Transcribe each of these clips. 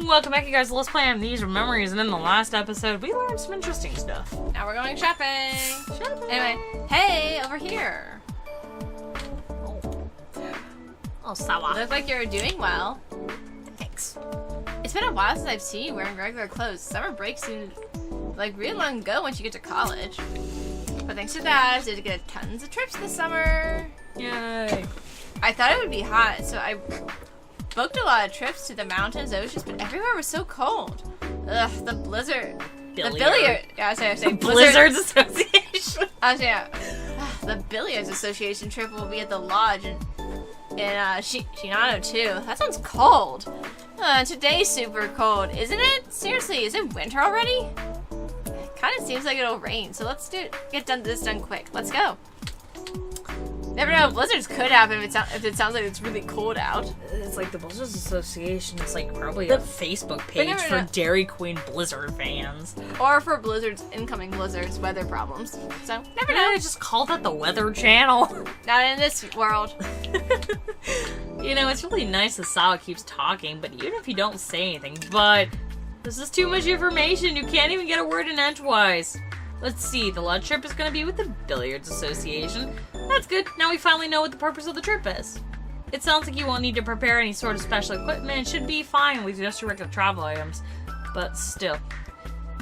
Welcome back, you guys. Let's play Amnesia Memories. And in the last episode, we learned some interesting stuff. Now we're going shopping. Anyway, hey, over here. Oh, Sawa. Look like you're doing well. Thanks. It's been a while since I've seen you wearing regular clothes. Summer break seemed like real long ago once you get to college. But thanks to that, I did get tons of trips this summer. Yay. I thought it would be hot, so I booked a lot of trips to the mountains, oceans, but everywhere was so cold. Ugh, the blizzard. Billiard. The billiard. Yeah, I was saying Blizzards Association. The Billiards Association trip will be at the lodge in Shinano too. That sounds cold. Today's super cold, isn't it? Seriously, is it winter already? It kind of seems like it'll rain, so let's get this done quick. Let's go. Never know, blizzards could happen if it sounds like it's really cold out. It's like the Blizzards Association. It's like probably a Facebook page for Dairy Queen Blizzard fans. Or for incoming blizzards, weather problems. So, never know. Just call that the Weather Channel. Not in this world. You know, it's really nice that Sawa keeps talking, but even if you don't say anything, but this is too much information. You can't even get a word in edgewise. Let's see, the lodge trip is going to be with the Billiards Association. That's good. Now we finally know what the purpose of the trip is. It sounds like you won't need to prepare any sort of special equipment. It should be fine with just your regular travel items. But still.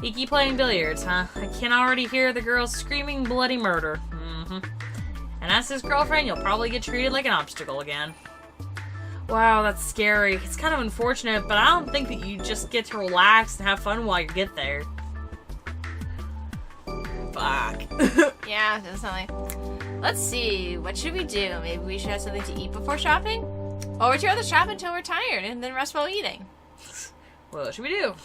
Ikki playing billiards, huh? I can already hear the girls screaming bloody murder. And as his girlfriend, you'll probably get treated like an obstacle again. Wow, that's scary. It's kind of unfortunate, but I don't think that you just get to relax and have fun while you get there. Fuck. Yeah, definitely. Let's see, what should we do? Maybe we should have something to eat before shopping? Or would you rather shop until we're tired and then rest while eating? What should we do?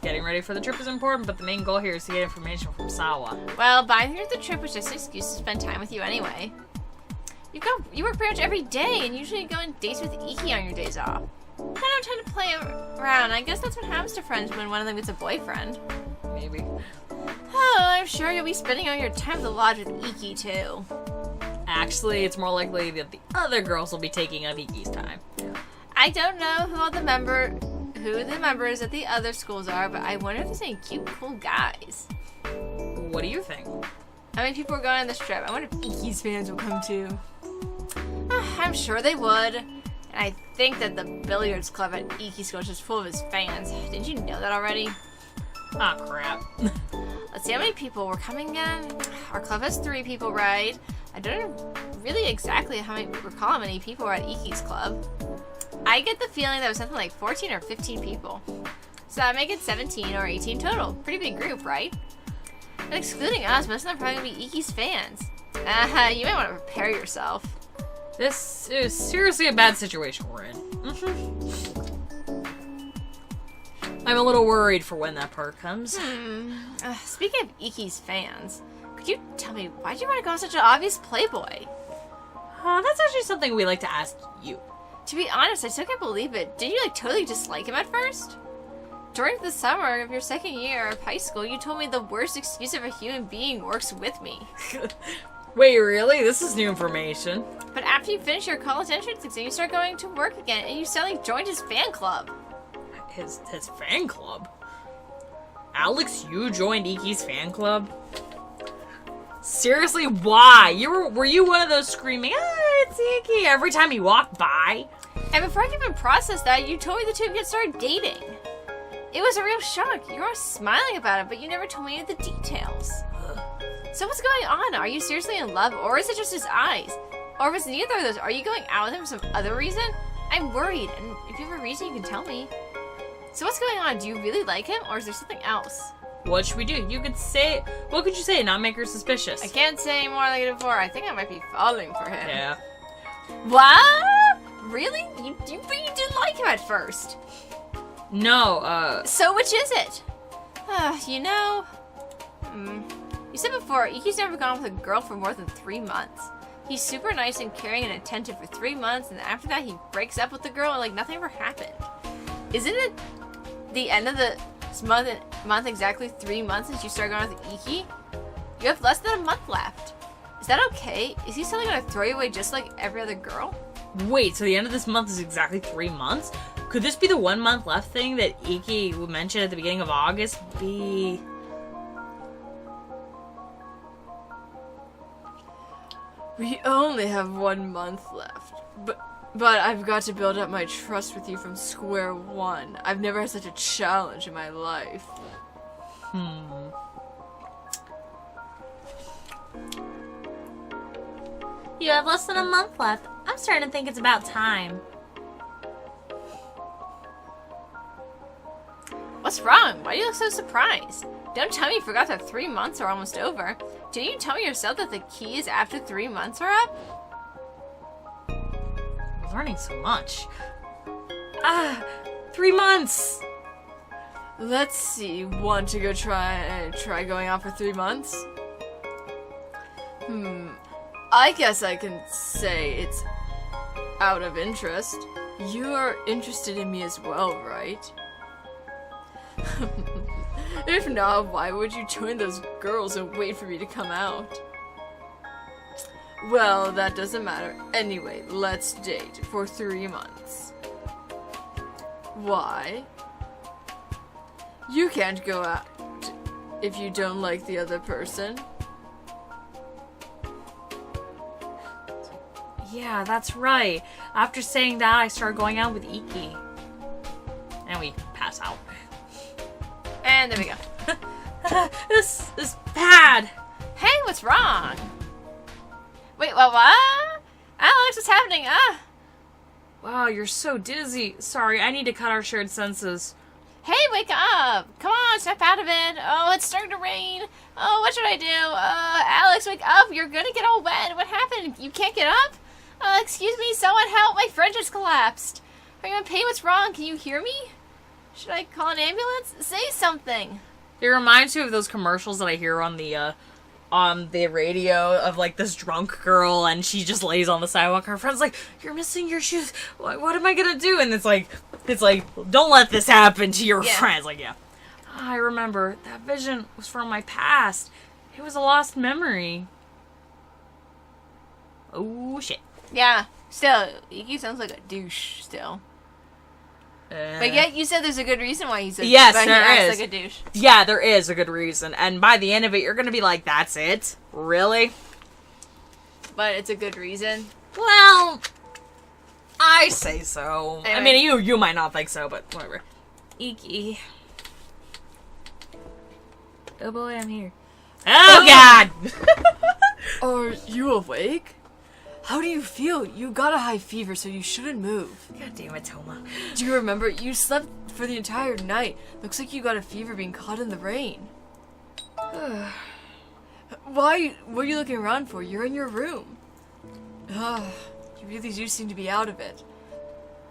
Getting ready for the trip is important, but the main goal here is to get information from Sawa. Well, buying through the trip was just an excuse to spend time with you anyway. You work pretty much every day, and usually you go on dates with Ikki on your days off. I don't tend to play around. I guess that's what happens to friends when one of them gets a boyfriend. Maybe. Oh, I'm sure you'll be spending all your time at the lodge with Ikki, too. Actually, it's more likely that the other girls will be taking up Ikki's time. I don't know who the members at the other schools are, but I wonder if there's any cute, cool guys. What do you think? How many people are going on this trip? I wonder if Ikki's fans will come, too. I'm sure they would. And I think that the billiards club at Ikki School is just full of his fans. Didn't you know that already? Ah, crap. Let's see how many people were coming again. Our club has 3 people, right? I don't know really exactly recall how many people were at Ikki's club. I get the feeling that it was something like 14 or 15 people. So that make it 17 or 18 total. Pretty big group, right? But excluding us, most of them are probably going to be Ikki's fans. You might want to prepare yourself. This is seriously a bad situation we're in. I'm a little worried for when that part comes. Speaking of Ikki's fans, could you tell me, why'd you want to go on such an obvious playboy? That's actually something we like to ask you. To be honest, I still can't believe it. Did you totally dislike him at first? During the summer of your second year of high school, you told me the worst excuse of a human being works with me. Wait, really? This is new information. But after you finish your college entrance exam, you start going to work again, and you suddenly joined his fan club. His fan club? Alex, you joined Ikki's fan club? Seriously, why? Were you one of those screaming, it's Ikki, every time he walked by? And before I could even process that, you told me the two of you had started dating. It was a real shock. You were always smiling about it, but you never told me any of the details. So what's going on? Are you seriously in love, or is it just his eyes? Or if it's neither of those, are you going out with him for some other reason? I'm worried, and if you have a reason, you can tell me. So what's going on? Do you really like him, or is there something else? What should we do? What could you say, not make her suspicious? I can't say any more like I did before. I think I might be falling for him. Yeah. What? Really? But you didn't like him at first. No, So which is it? You said before, Ikki's never gone with a girl for more than 3 months. He's super nice and caring and attentive for 3 months, and after that he breaks up with the girl like nothing ever happened. Isn't it the end of the month exactly 3 months since you started going with Ikki? You have less than a month left. Is that okay? Is he suddenly going to throw you away just like every other girl? Wait, so the end of this month is exactly 3 months? Could this be the 1 month left thing that Ikki mentioned at the beginning of August? We only have 1 month left, but I've got to build up my trust with you from square one. I've never had such a challenge in my life. You have less than a month left. I'm starting to think it's about time. What's wrong? Why do you look so surprised? Don't tell me you forgot that 3 months are almost over. Didn't you tell me yourself that the key is after 3 months are up? I'm learning so much. 3 months! Let's see, want to go try going out for 3 months? I guess I can say it's out of interest. You're interested in me as well, right? If not, why would you join those girls and wait for me to come out? Well, that doesn't matter. Anyway, let's date for 3 months. Why? You can't go out if you don't like the other person. Yeah, that's right. After saying that, I started going out with Ikki. And we pass out. And there we go. This is bad. Hey, what's wrong? Wait, what? Alex, what's happening? Wow, you're so dizzy. Sorry, I need to cut our shared senses. Hey, wake up! Come on, snap out of it. Oh, it's starting to rain. Oh, what should I do? Alex, wake up! You're gonna get all wet. What happened? You can't get up? Excuse me, someone help! My friend just collapsed. Are you in pain? What's wrong? Can you hear me? Should I call an ambulance? Say something. It reminds me of those commercials that I hear on the radio of like this drunk girl and she just lays on the sidewalk. Her friend's like, "You're missing your shoes. What am I gonna do?" And it's like, don't let this happen to your friends. Like, yeah. I remember that vision was from my past. It was a lost memory. Oh shit. Yeah. Still, Ikki sounds like a douche. Still. But yet you said there's a good reason why he's a yes, why he there acts is. like a douche. Yeah, there is a good reason, and by the end of it, you're gonna be like, "That's it, really?" But it's a good reason. Well, I say so. Anyway. I mean, you might not think so, but whatever. Ikki. Oh boy, I'm here. Oh God! Are you awake? How do you feel? You got a high fever, so you shouldn't move. God damn it, Toma. Do you remember? You slept for the entire night. Looks like you got a fever being caught in the rain. Why? What are you looking around for? You're in your room. You really do seem to be out of it.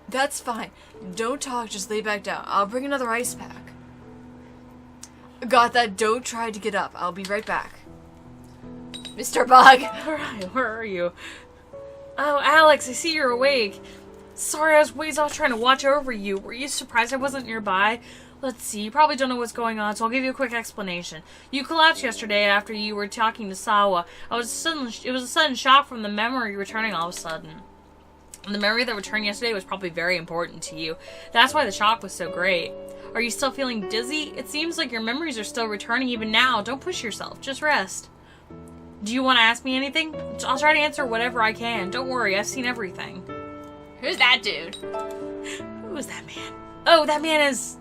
That's fine. Don't talk, just lay back down. I'll bring another ice pack. Got that? Don't try to get up. I'll be right back. Mr. Bug! Alright, where are you? Oh, Alex, I see you're awake. Sorry, I was ways off trying to watch over you. Were you surprised I wasn't nearby? Let's see, you probably don't know what's going on, so I'll give you a quick explanation. You collapsed yesterday after you were talking to Sawa. It was a sudden shock from the memory returning all of a sudden. And the memory that returned yesterday was probably very important to you. That's why the shock was so great. Are you still feeling dizzy? It seems like your memories are still returning even now. Don't push yourself. Just rest. Do you want to ask me anything? I'll try to answer whatever I can. Don't worry, I've seen everything. Who's that dude? Who is that man? Oh, that man is...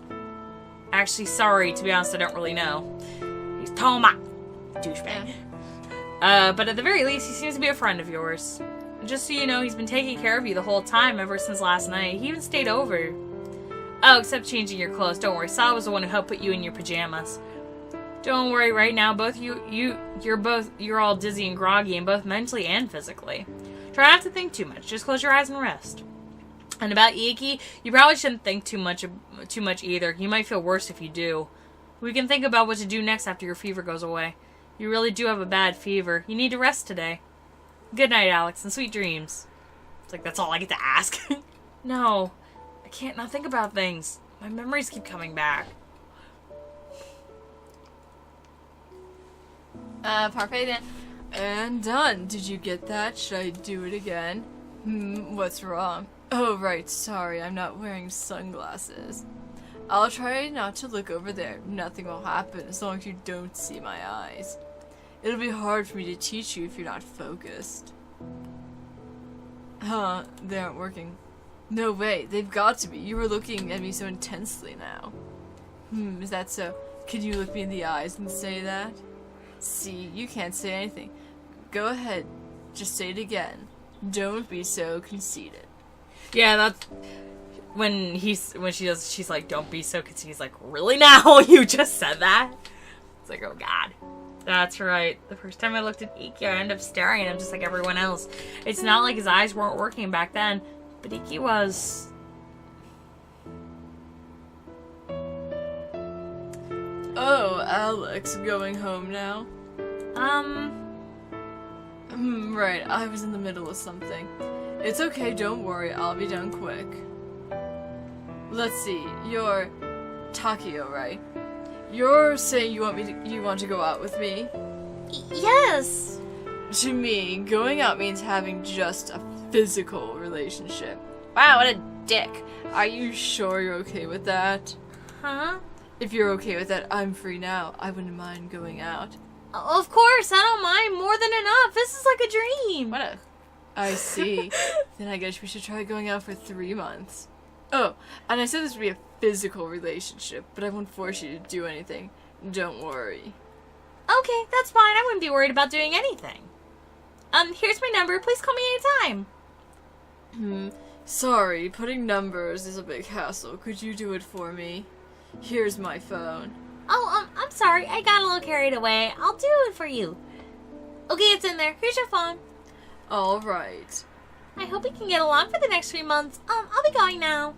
Actually, sorry, to be honest, I don't really know. He's Toma. Douchebag. But at the very least, he seems to be a friend of yours. Just so you know, he's been taking care of you the whole time ever since last night. He even stayed over. Oh, except changing your clothes. Don't worry, Sawa was the one who helped put you in your pajamas. Don't worry, right now, both you're all dizzy and groggy, and both mentally and physically. Try not to think too much. Just close your eyes and rest. And about Ikki, you probably shouldn't think too much either. You might feel worse if you do. We can think about what to do next after your fever goes away. You really do have a bad fever. You need to rest today. Good night, Alex, and sweet dreams. It's like, that's all I get to ask. No, I can't not think about things. My memories keep coming back. Parfait then. And done. Did you get that? Should I do it again? What's wrong? Oh, right, sorry, I'm not wearing sunglasses. I'll try not to look over there. Nothing will happen as long as you don't see my eyes. It'll be hard for me to teach you if you're not focused. Huh, they aren't working. No way, they've got to be. You were looking at me so intensely now. Is that so? Can you look me in the eyes and say that? See, you can't say anything. Go ahead, just say it again. Don't be so conceited. Yeah, that's when she's like, don't be so conceited. He's like, really now? You just said that? It's like, oh god. That's right. The first time I looked at Ikki, I ended up staring at him just like everyone else. It's not like his eyes weren't working back then, but Ikki was. Oh, Alex, going home now? Right, I was in the middle of something. It's okay, don't worry, I'll be done quick. Let's see, you're Takio, right? You're saying you want to go out with me? Yes! To me, going out means having just a physical relationship. Wow, what a dick. Are you sure you're okay with that? Huh? If you're okay with that, I'm free now. I wouldn't mind going out. Of course, I don't mind. More than enough. This is like a dream. What a... I see. Then I guess we should try going out for 3 months. Oh, and I said this would be a physical relationship, but I won't force you to do anything. Don't worry. Okay, that's fine. I wouldn't be worried about doing anything. Here's my number. Please call me anytime. Sorry, putting numbers is a big hassle. Could you do it for me? Here's my phone. Oh, I'm sorry. I got a little carried away. I'll do it for you. Okay, it's in there. Here's your phone. All right. I hope we can get along for the next 3 months. I'll be going now.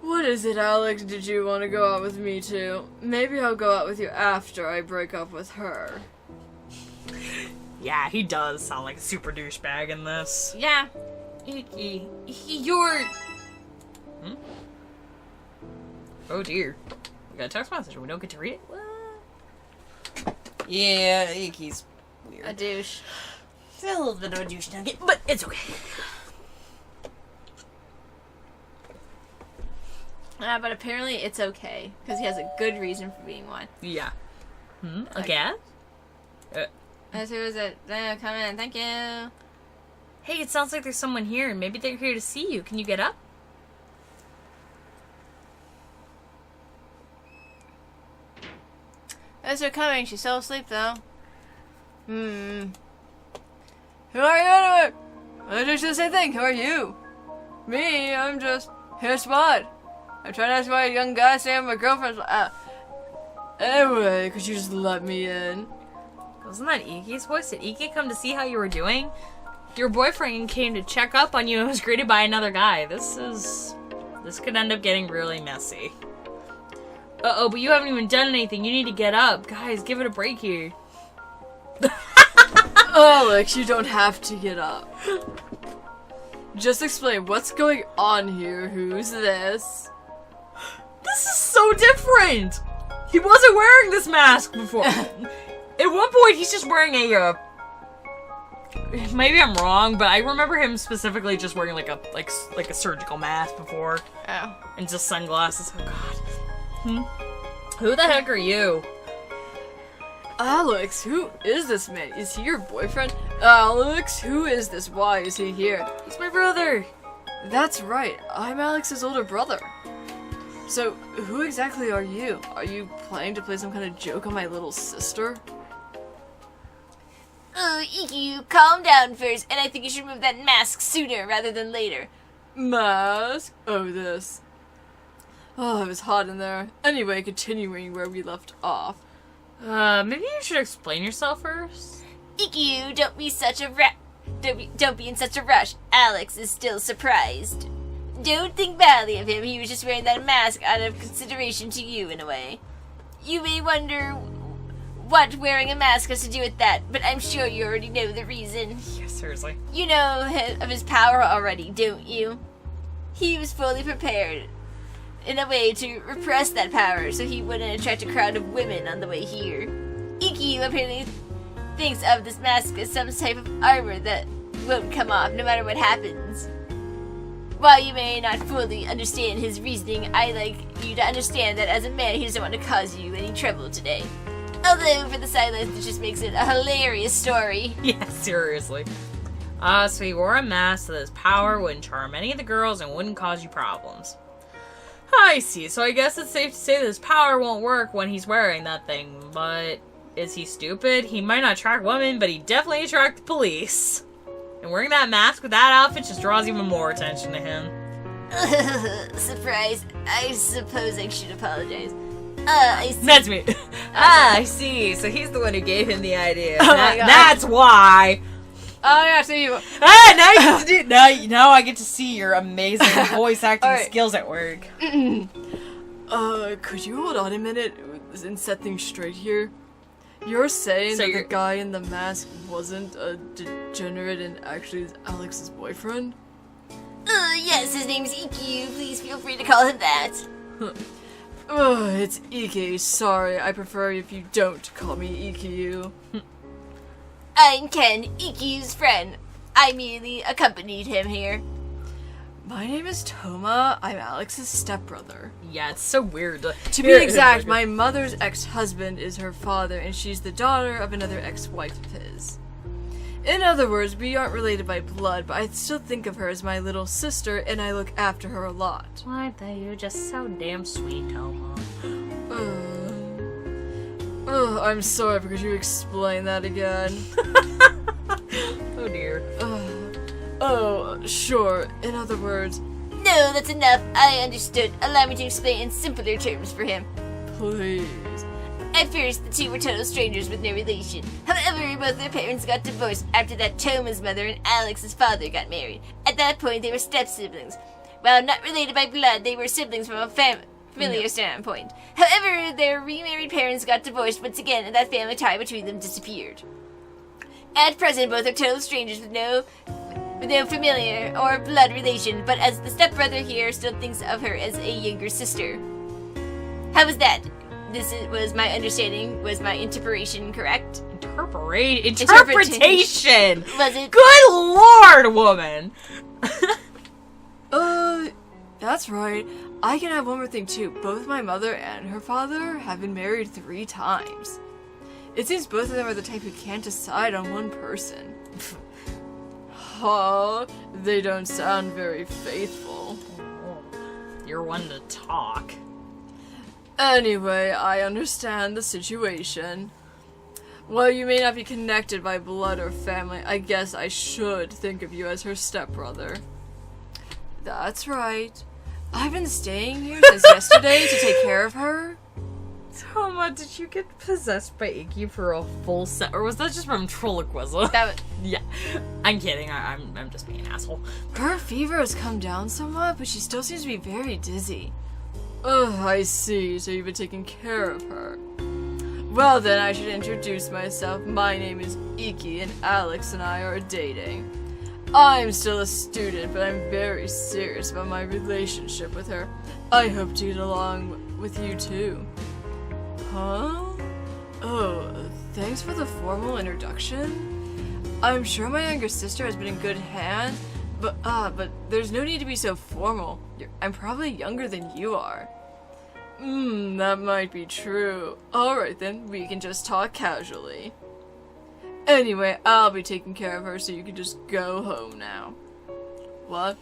What is it, Alex? Did you want to go out with me too? Maybe I'll go out with you after I break up with her. Yeah, he does sound like a super douchebag in this. Yeah. Ikki, you're... Oh dear. We got a text message and we don't get to read it? What? Yeah, Ikki's weird. A douche. He's a little bit of a douche nugget, but it's okay. But apparently it's okay, because he has a good reason for being one. Yeah. Again? As who is it? Come in, thank you. Hey, it sounds like there's someone here, and maybe they're here to see you. Can you get up? As they're coming, she's still asleep though. Who are you anyway? I just did the same thing. Who are you? Me, I'm just here spot. I'm trying to ask why a young guy saying my girlfriend's anyway, could you just let me in? Wasn't that Ikki's voice? Did Ikki come to see how you were doing? Your boyfriend came to check up on you and was greeted by another guy. This could end up getting really messy. Uh-oh, but you haven't even done anything. You need to get up. Guys, give it a break here. Alex, you don't have to get up. Just explain what's going on here. Who's this? This is so different! He wasn't wearing this mask before. At one point, he's just wearing a, maybe I'm wrong, but I remember him specifically just wearing like a surgical mask before. Oh. And just sunglasses. Oh god. Who the heck are you? Alex, who is this man? Is he your boyfriend? Alex, who is this? Why is he here? He's my brother. That's right, I'm Alex's older brother. So, who exactly are you? Are you planning to play some kind of joke on my little sister? Oh, Ikki, you calm down first, and I think you should remove that mask sooner rather than later. Mask? Oh, this. Oh, it was hot in there. Anyway, continuing where we left off. Maybe you should explain yourself first? Ikki, don't be such a Don't be in such a rush. Alex is still surprised. Don't think badly of him. He was just wearing that mask out of consideration to you, in a way. You may wonder what wearing a mask has to do with that, but I'm sure you already know the reason. Yeah, seriously. You know of his power already, don't you? He was fully prepared, in a way, to repress that power so he wouldn't attract a crowd of women on the way here. Ikki apparently thinks of this mask as some type of armor that won't come off no matter what happens. While you may not fully understand his reasoning, I like you to understand that as a man, he doesn't want to cause you any trouble today. Although, for the silence, it just makes it a hilarious story. Yeah, seriously. So he wore a mask so that his power wouldn't charm any of the girls and wouldn't cause you problems. I see, so I guess it's safe to say that his power won't work when he's wearing that thing, but is he stupid? He might not attract women, but he definitely attracts the police. And wearing that mask with that outfit just draws even more attention to him. Surprise. I suppose I should apologize. I see. That's me. I see. So he's the one who gave him the idea. Oh my God. That's why. Oh yeah, see you. Now I get to see your amazing voice acting All right. skills at work. Could you hold on a minute and set things straight here? You're saying So that you're- the guy in the mask wasn't a degenerate and actually is Alex's boyfriend? Yes, his name's Ikki. Please feel free to call him that. It's Ikki. Sorry, I prefer if you don't call me Ikki. I'm Ken, Ikki's friend. I merely accompanied him here. My name is Toma. I'm Alex's stepbrother. Yeah, it's so weird. To be exact, my mother's ex-husband is her father, and she's the daughter of another ex-wife of his. In other words, we aren't related by blood, but I still think of her as my little sister, and I look after her a lot. Why, you're just so damn sweet, Toma. I'm sorry because you explained that again. Oh dear. Sure. In other words, No, that's enough. I understood. Allow me to explain in simpler terms for him. please. At first, the two were total strangers with no relation. However, both their parents got divorced after that Toma's mother and Alex's father got married. At that point, they were step-siblings. While not related by blood, they were siblings from a familiar standpoint. However, their remarried parents got divorced once again, and that family tie between them disappeared. At present, both are total strangers with no familiar or blood relation, but as the stepbrother here still thinks of her as a younger sister. How was that? Was my understanding, was my interpretation correct? Interpretation! Was it? Good lord, woman! That's right. I can add one more thing too. Both my mother and her father have been married 3 times. It seems both of them are the type who can't decide on one person. They don't sound very faithful. You're one to talk. Anyway, I understand the situation. While you may not be connected by blood or family, I guess I should think of you as her stepbrother. That's right. I've been staying here since yesterday to take care of her. Toma, did you get possessed by Ikki for a full set, or was that just from Trolliquism? That was, Yeah, I'm kidding. I'm just being an asshole. Her fever has come down somewhat, but she still seems to be very dizzy. I see. So you've been taking care of her. Well then, I should introduce myself. My name is Ikki, and Alex and I are dating. I'm still a student, but I'm very serious about my relationship with her. I hope to get along with you too. Huh? Oh, thanks for the formal introduction. I'm sure my younger sister has been in good hands, but there's no need to be so formal. I'm probably younger than you are. That might be true. Alright then, we can just talk casually. Anyway, I'll be taking care of her so you can just go home now. What?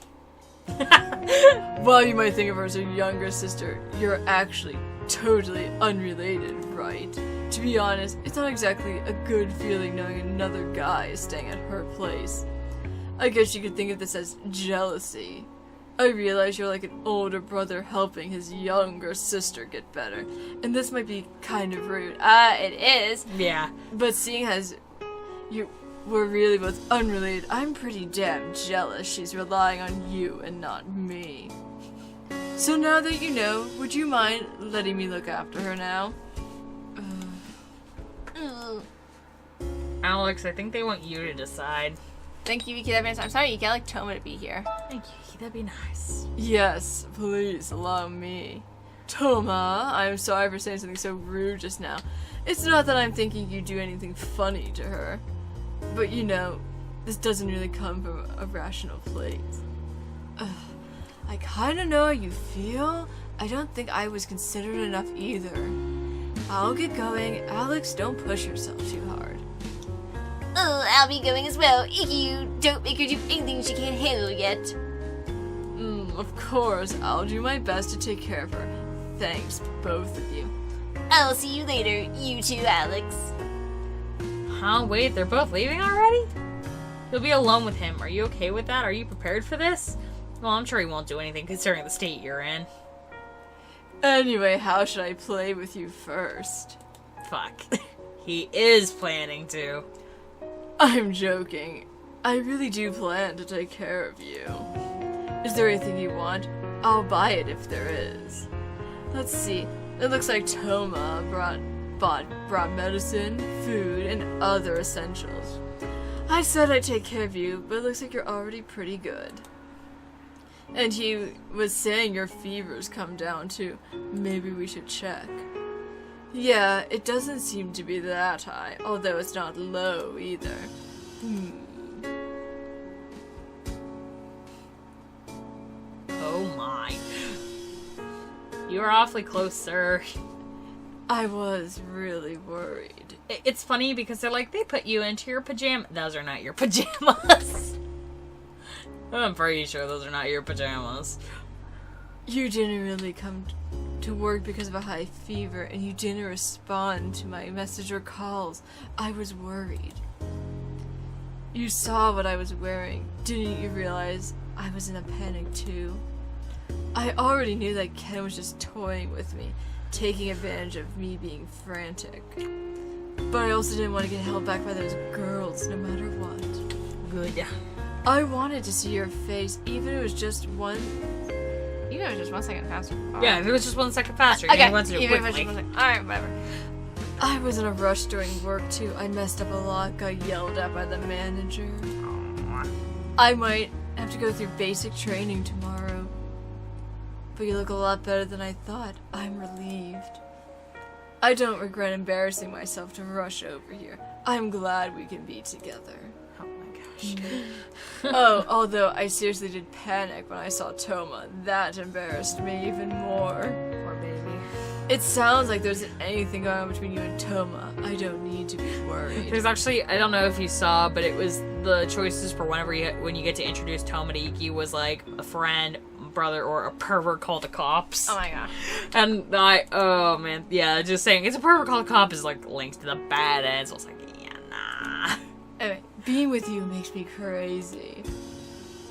While you might think of her as a younger sister, you're actually totally unrelated, right? To be honest, it's not exactly a good feeling knowing another guy is staying at her place. I guess you could think of this as jealousy. I realize you're like an older brother helping his younger sister get better, and this might be kind of rude. it is. Yeah. But seeing as we're really both unrelated, I'm pretty damn jealous she's relying on you and not me. So now that you know, would you mind letting me look after her now? Alex, I think they want you to decide. Thank you, Ikki. I'm sorry, Ikki. I like Toma to be here. Thank you, Ikki. That'd be nice. Yes, please allow me Toma, I'm sorry for saying something so rude just now. It's not that I'm thinking you do anything funny to her. But you know, this doesn't really come from a rational place. I kinda know how you feel. I don't think I was considerate enough either. I'll get going. Alex, don't push yourself too hard. Oh, I'll be going as well. Ikki, don't make her do anything she can't handle yet. Of course, I'll do my best to take care of her. Thanks, both of you. I'll see you later, you two, Alex. Huh? Wait, they're both leaving already? You'll be alone with him. Are you okay with that? Are you prepared for this? Well, I'm sure he won't do anything considering the state you're in. Anyway, how should I play with you first? Fuck. He is planning to. I'm joking. I really do plan to take care of you. Is there anything you want? I'll buy it if there is. Let's see. It looks like Toma brought medicine, food, and other essentials. I said I'd take care of you, but it looks like you're already pretty good. And he was saying your fever's come down too. Maybe we should check. Yeah, it doesn't seem to be that high, although it's not low either. Oh my. You're awfully close, sir. I was really worried. It's funny because they're like, they put you into your pajamas. Those are not your pajamas. I'm pretty sure those are not your pajamas. You didn't really come to work because of a high fever, and you didn't respond to my message or calls. I was worried. You saw what I was wearing. Didn't you realize I was in a panic too? I already knew that Ken was just toying with me, taking advantage of me being frantic. But I also didn't want to get held back by those girls, no matter what. Good. I wanted to see your face, even if it was just one... You know, just 1 second faster. Yeah, if it was just 1 second faster, Okay, you want to do it even if it's quickly. just 1 second. Alright, whatever. I was in a rush during work too. I messed up a lot, got yelled at by the manager. I might have to go through basic training tomorrow. But you look a lot better than I thought. I'm relieved. I don't regret embarrassing myself to rush over here. I'm glad we can be together. Oh my gosh. Oh, although I seriously did panic when I saw Toma. That embarrassed me even more. Poor baby. It sounds like there's anything going on between you and Toma. I don't need to be worried. There's actually, I don't know if you saw, but it was the choices for when you get to introduce Toma to Ikki was like a friend, brother, or a pervert called the cops. Oh my gosh. And oh man, yeah, just saying, it's a pervert called the cop is like linked to the bad end, so I was like, yeah, nah. Anyway, being with you makes me crazy.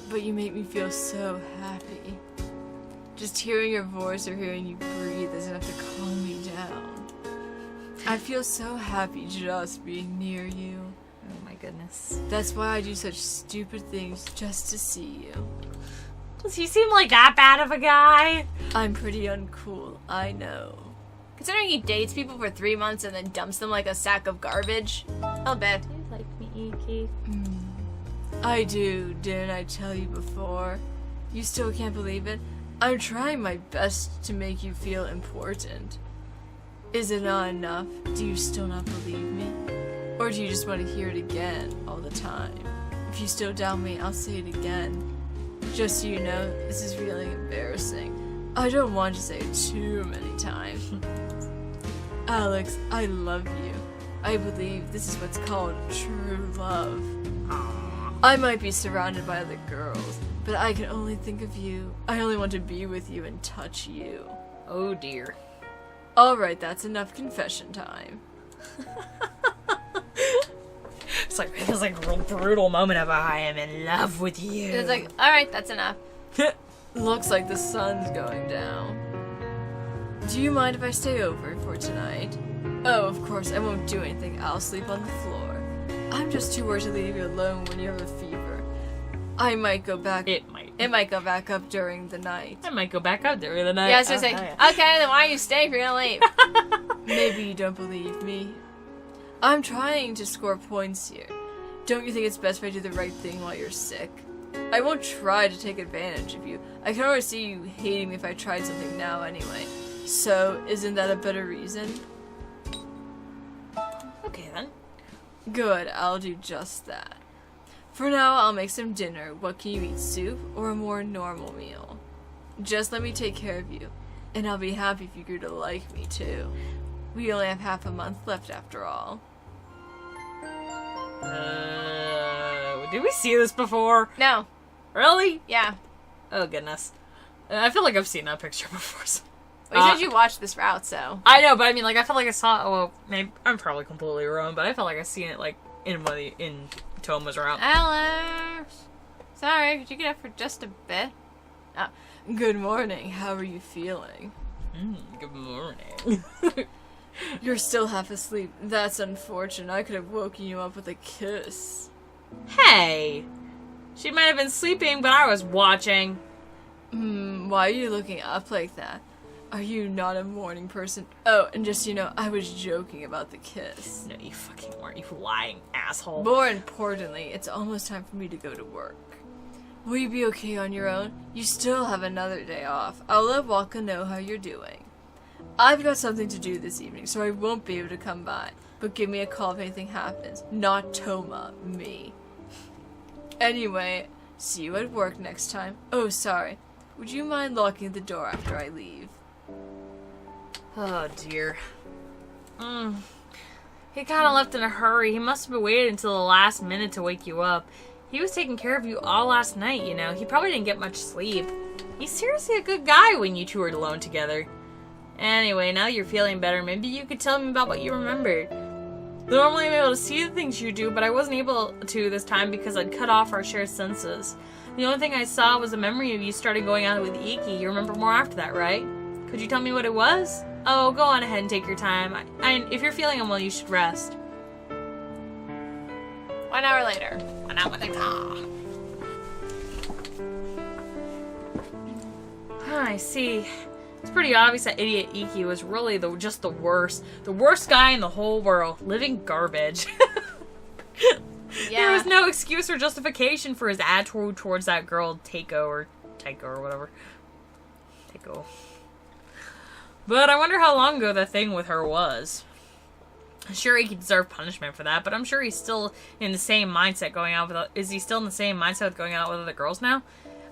But you make me feel so happy. Just hearing your voice or hearing you breathe is enough to calm me down. I feel so happy just being near you. Oh my goodness. That's why I do such stupid things just to see you. Does he seem like that bad of a guy? I'm pretty uncool, I know. Considering he dates people for 3 months and then dumps them like a sack of garbage, I'll bet. You like me, Ikki? I do, didn't I tell you before? You still can't believe it? I'm trying my best to make you feel important. Is it not enough? Do you still not believe me? Or do you just want to hear it again all the time? If you still doubt me, I'll say it again. Just so you know, this is really embarrassing. I don't want to say it too many times. Alex, I love you. I believe this is what's called true love. I might be surrounded by other girls, but I can only think of you. I only want to be with you and touch you. Oh dear. Alright, that's enough confession time. It was like a real brutal moment of I am in love with you. It's like, alright, that's enough. Looks like the sun's going down. Do you mind if I stay over for tonight? Oh, of course, I won't do anything. I'll sleep on the floor. I'm just too worried to leave you alone when you have a fever. I might go back. It might. It might go back up during the night. I might go back out during the night. Yeah, I was gonna say, okay, then why are you staying if you're gonna leave? Maybe you don't believe me. I'm trying to score points here. Don't you think it's best if I do the right thing while you're sick? I won't try to take advantage of you. I can already see you hating me if I tried something now anyway. So, isn't that a better reason? Okay, then. Good, I'll do just that. For now, I'll make some dinner. What can you eat, soup or a more normal meal? Just let me take care of you, and I'll be happy if you grew to like me too. We only have half a month left after all. Did we see this before? No. Really? Yeah. Oh, goodness. I feel like I've seen that picture before. So. Well, you said you watched this route, so. I know, but I mean, like, I feel like I saw. Well, maybe I'm probably completely wrong, but I felt like I seen it like in Toma's route. Alex! Sorry, could you get up for just a bit? Oh. Good morning, how are you feeling? Good morning. You're still half asleep. That's unfortunate. I could have woken you up with a kiss. Hey! She might have been sleeping, but I was watching. Why are you looking up like that? Are you not a morning person? Oh, and just so you know, I was joking about the kiss. No, you fucking weren't, you lying asshole. More importantly, it's almost time for me to go to work. Will you be okay on your own? You still have another day off. I'll let Walka know how you're doing. I've got something to do this evening, so I won't be able to come by. But give me a call if anything happens. Not Toma, me. Anyway, see you at work next time. Oh, sorry. Would you mind locking the door after I leave? Oh, dear. He kind of left in a hurry. He must have been waiting until the last minute to wake you up. He was taking care of you all last night, you know. He probably didn't get much sleep. He's seriously a good guy when you two are alone together. Anyway, now you're feeling better. Maybe you could tell me about what you remembered. Normally I'm able to see the things you do, but I wasn't able to this time because I'd cut off our shared senses. The only thing I saw was a memory of you starting going out with Ikki. You remember more after that, right? Could you tell me what it was? Oh, go on ahead and take your time. If you're feeling unwell, you should rest. 1 hour later. 1 hour later. I see. It's pretty obvious that idiot Ikki was really just the worst guy in the whole world. Living garbage. Yeah. There was no excuse or justification for his attitude towards that girl, Taiko or whatever. Taiko. But I wonder how long ago the thing with her was. Sure, he deserved punishment for that, but I'm sure he's still in the same mindset going out with... Is he still in the same mindset with going out with other girls now?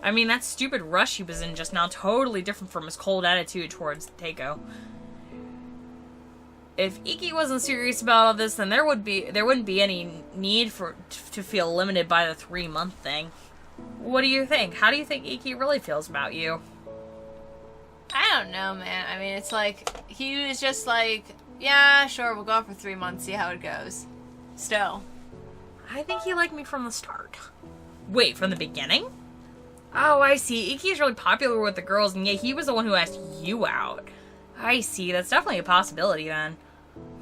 I mean, that stupid rush he was in just now, totally different from his cold attitude towards Taiko. If Ikki wasn't serious about all this, then there wouldn't be any need to feel limited by the 3-month thing. What do you think? How do you think Ikki really feels about you? I don't know, man. I mean, it's like, he was just like, yeah, sure, we'll go out for 3 months, see how it goes. Still. I think he liked me from the start. Wait, from the beginning? Oh, I see. Ikki's really popular with the girls, and yet he was the one who asked you out. I see. That's definitely a possibility, then.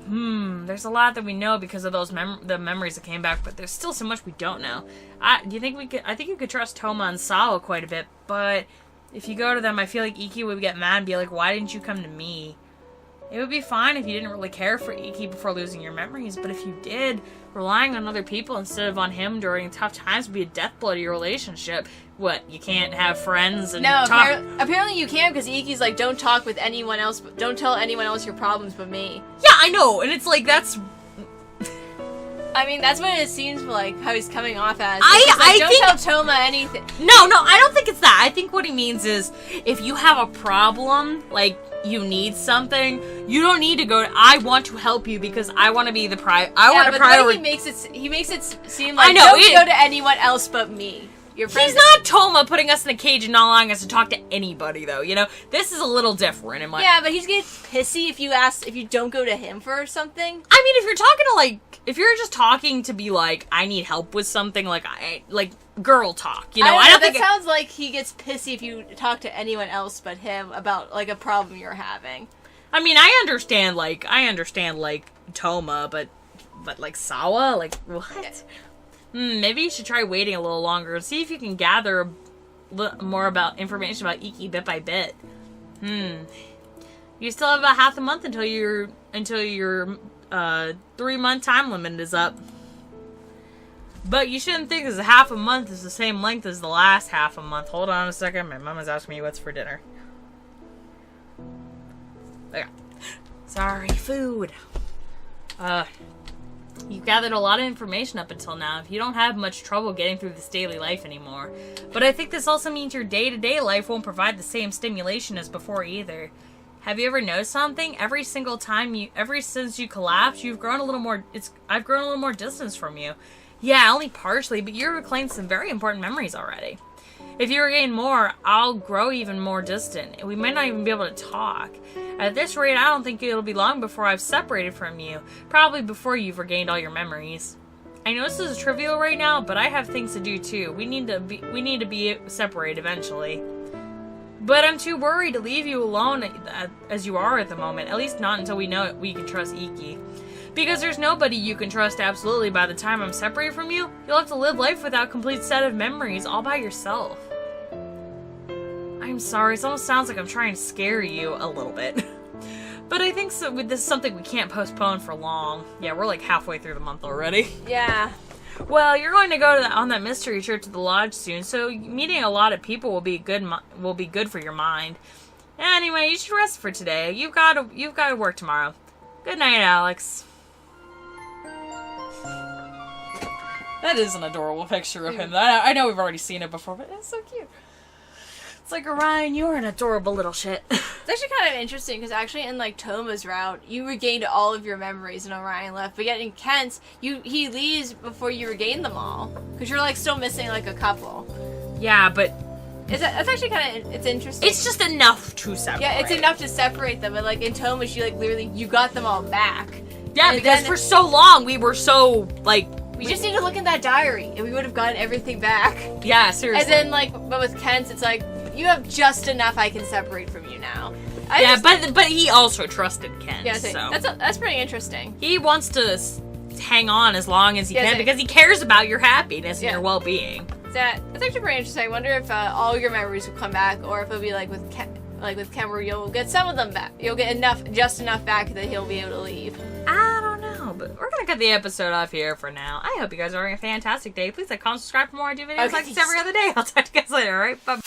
There's a lot that we know because of those the memories that came back, but there's still so much we don't know. I think you could trust Toma and Sawa quite a bit, but if you go to them, I feel like Ikki would get mad and be like, why didn't you come to me? It would be fine if you didn't really care for Ikki before losing your memories, but if you did, relying on other people instead of on him during tough times would be a death blow to your relationship. What, you can't have friends and no, talk? apparently you can, because Ikki's like, don't talk with anyone else, don't tell anyone else your problems but me. Yeah, I know, and it's like, that's... I mean, that's what it seems like, how he's coming off as. I don't think... tell Toma anything. No, I don't think it's that. I think what he means is, if you have a problem, like, you need something, you don't need to go, I want to help you because I want to be the want to prioritize. He makes it seem like, I know, don't go to anyone else but me. He's not Toma putting us in a cage and not allowing us to talk to anybody, though, you know? This is a little different in my... Yeah, but he's getting pissy if you don't go to him for something. I mean, if you're talking to, like, if you're just talking to be like, I need help with something, like, girl talk, you know? I don't think sounds like he gets pissy if you talk to anyone else but him about, like, a problem you're having. I mean, I understand, like, Toma, but like, Sawa? Like, what? Maybe you should try waiting a little longer and see if you can gather more information about Ikki bit by bit. You still have about half a month until your 3-month time limit is up. But you shouldn't think that half a month is the same length as the last half a month. Hold on a second. My mama's asking me what's for dinner. Okay. Sorry, food. You've gathered a lot of information up until now. You don't have much trouble getting through this daily life anymore. But I think this also means your day-to-day life won't provide the same stimulation as before either. Have you ever noticed something? Ever since you collapsed, I've grown a little more distance from you. Yeah, only partially, but you reclaimed some very important memories already. If you regain more, I'll grow even more distant. We might not even be able to talk. At this rate, I don't think it'll be long before I've separated from you. Probably before you've regained all your memories. I know this is trivial right now, but I have things to do too. We need to be separated eventually. But I'm too worried to leave you alone as you are at the moment. At least not until we know we can trust Ikki. Because there's nobody you can trust absolutely by the time I'm separated from you. You'll have to live life without a complete set of memories all by yourself. I'm sorry, it almost sounds like I'm trying to scare you a little bit. But I think this is something we can't postpone for long. Yeah, we're like halfway through the month already. Yeah. Well, you're going to go on that mystery trip to the lodge soon, so meeting a lot of people will be good for your mind. Anyway, you should rest for today. You've got to work tomorrow. Good night, Alex. That is an adorable picture of him. I know we've already seen it before, but it's so cute. It's like, Orion, you're an adorable little shit. It's actually kind of interesting, because actually in, like, Toma's route, you regained all of your memories and Orion left, but yet in Kent's, he leaves before you regain them all. Because you're, like, still missing, like, a couple. Yeah, but... That's actually kind of, it's interesting. It's just enough to separate. Yeah, it's enough to separate them, but, like, in Toma's, you got them all back. Yeah, and because for so long, we were so, like... We just need to look in that diary, and we would have gotten everything back. Yeah, seriously. And then, like, but with Kent's, it's like, you have just enough I can separate from you now. But he also trusted Ken. Yeah, so that's pretty interesting. He wants to hang on as long as he can because he cares about your happiness and your well-being. That's actually pretty interesting. I wonder if all your memories will come back, or if it'll be like with Ken, where you'll get some of them back. You'll get just enough back that he'll be able to leave. I don't know, but we're gonna cut the episode off here for now. I hope you guys are having a fantastic day. Please like, comment, subscribe for more. I do videos like this every other day. I'll talk to you guys later. All right, bye.